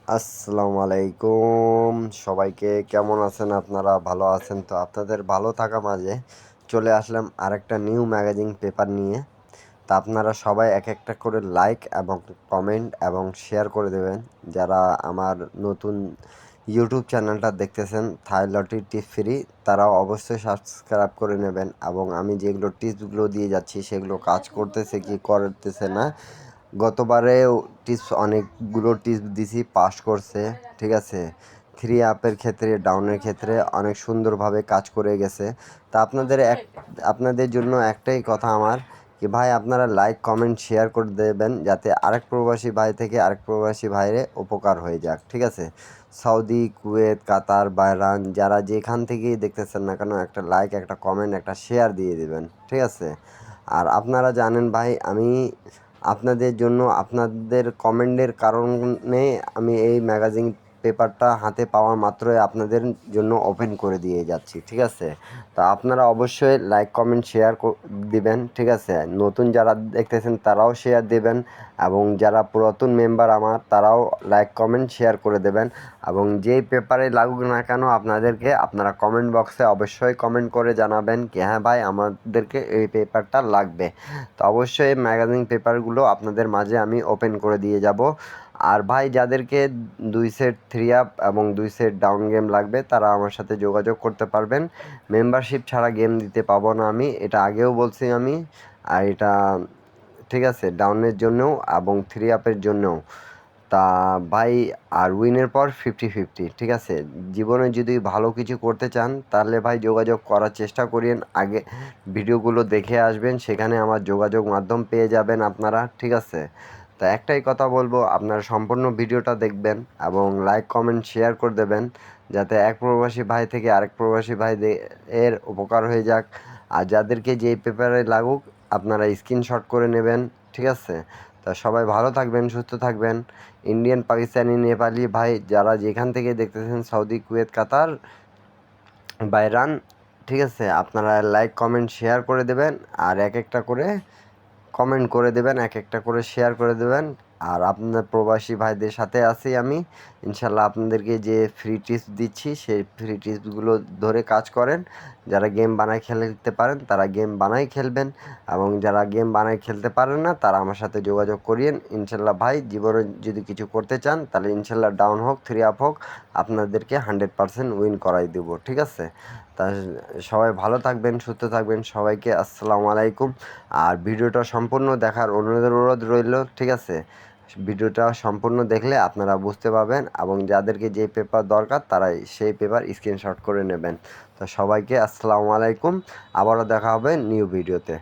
আসসালামু আলাইকুম। সবাইকে কেমন আছেন? আপনারা ভালো আছেন তো? আপনাদের ভালো থাকা মাঝে চলে আসলাম আরেকটা নিউ ম্যাগাজিন পেপার নিয়ে। তা আপনারা সবাই এক একটা করে লাইক এবং কমেন্ট এবং শেয়ার করে দেবেন। যারা আমার নতুন ইউটিউব চ্যানেলটা দেখতেছেন থাইলটি টিপস ফ্রি, তারাও অবশ্যই সাবস্ক্রাইব করে নেবেন এবং আমি যেগুলো টিপসগুলো দিয়ে যাচ্ছি সেগুলো কাজ করতেছে কি করতেছে না। গতবারেও টিপস অনেকগুলো টিপস দিছি, পাস করছে। ঠিক আছে, থ্রি আপের ক্ষেত্রে, ডাউনের ক্ষেত্রে অনেক সুন্দরভাবে কাজ করে গেছে। তা আপনাদের জন্য একটাই কথা আমার, কি ভাই আপনারা লাইক কমেন্ট শেয়ার করে দেবেন, যাতে আরেক প্রবাসী ভাই থেকে আরেক প্রবাসী ভাইরে উপকার হয়ে যাক। ঠিক আছে, সৌদি, কুয়েত, কাতার, বাহরাইন, যারা যেখান থেকেই দেখতেছেন না কেন, একটা লাইক, একটা কমেন্ট, একটা শেয়ার দিয়ে দেবেন। ঠিক আছে, আর আপনারা জানেন ভাই, আমি আপনাদের জন্য, আপনাদের কমেন্টের কারণে আমি এই ম্যাগাজিন পেপারটা হাতে পাওয়া মাত্রই আপনাদের জন্য ওপেন করে দিয়ে যাচ্ছি। ঠিক আছে, তা আপনারা অবশ্যই লাইক কমেন্ট শেয়ার দিবেন। ঠিক আছে, নতুন যারা দেখতেছেন তারাও শেয়ার দিবেন এবং যারা পুরাতন মেম্বার আমার তারাও লাইক কমেন্ট শেয়ার করে দেবেন। এবং যেই পেপারে লাগুক না কেন আপনাদেরকে, আপনারা কমেন্ট বক্সে অবশ্যই কমেন্ট করে জানাবেন কি হ্যাঁ ভাই আমাদেরকে এই পেপারটা লাগবে। তো অবশ্যই এই ম্যাগাজিন পেপারগুলো আপনাদের মাঝে আমি ওপেন করে দিয়ে যাব। আর ভাই যাদেরকে 2 সেট থ্রি আপ এবং 2 সেট ডাউন গেম লাগবে তারা আমার সাথে যোগাযোগ করতে পারবেন। মেম্বারশিপ ছাড়া গেম দিতে পাবো না আমি, এটা আগেও বলছি আমি। আর এটা ঠিক আছে ডাউনের জন্যও এবং থ্রি আপের জন্যও। তা ভাই, আর উইনের পর 50-50। ঠিক আছে, জীবনে যদি ভালো কিছু করতে চান তাহলে ভাই যোগাযোগ করার চেষ্টা করিয়েন। আগে ভিডিওগুলো দেখে আসবেন, সেখানে আমার যোগাযোগ মাধ্যম পেয়ে যাবেন আপনারা। ঠিক আছে, তা একটাই কথা বলবো, আপনারা সম্পূর্ণ ভিডিওটা দেখবেন এবং লাইক কমেন্ট শেয়ার করে দেবেন, যাতে এক প্রবাসী ভাই থেকে আরেক প্রবাসী ভাই এর উপকার হয়ে যাক। আর যাদেরকে যেই পেপারে লাগুক আপনারা স্ক্রিনশট করে নেবেন। ঠিক আছে, তা সবাই ভালো থাকবেন, সুস্থ থাকবেন। ইন্ডিয়ান, পাকিস্তানি, নেপালি ভাই যারা যেখান থেকে দেখতেছেন, সৌদি, কুয়েত, কাতার, বাহরাইন, ঠিক আছে, আপনারা লাইক কমেন্ট শেয়ার করে দেবেন আর এক একটা করে কমেন্ট করে দেবেন, এক একটা করে শেয়ার করে দেবেন। আর আপনার প্রবাসী ভাইদের সাথে আছি আমি, ইনশাল্লাহ। আপনাদেরকে যে ফ্রি টিপস দিচ্ছি সেই ফ্রি টিপসগুলো ধরে কাজ করেন। যারা গেম বানায় খেলতে পারেন তারা গেম বানাই খেলবেন এবং যারা গেম বানায় খেলতে পারেন না তারা আমার সাথে যোগাযোগ করিয়েন। ইনশাল্লাহ ভাই, জীবনে যদি কিছু করতে চান তাহলে ইনশাল্লাহ ডাউন হোক থ্রি আপ হোক, আপনাদেরকে 100% উইন করাই দেবো। ঠিক আছে, তা সবাই ভালো থাকবেন, সুস্থ থাকবেন। সবাইকে আসসালামু আলাইকুম। আর ভিডিওটা সম্পূর্ণ দেখার অনুরোধ রইল। ঠিক আছে, ভিডিওটা সম্পূর্ণ দেখলে আপনারা বুঝতে পারবেন এবং যাদেরকে যে পেপার দরকার তারা সেই পেপার স্ক্রিনশট করে নেবেন। তো সবাইকে আসসালামু আলাইকুম, আবারও দেখা হবে নিউ ভিডিওতে।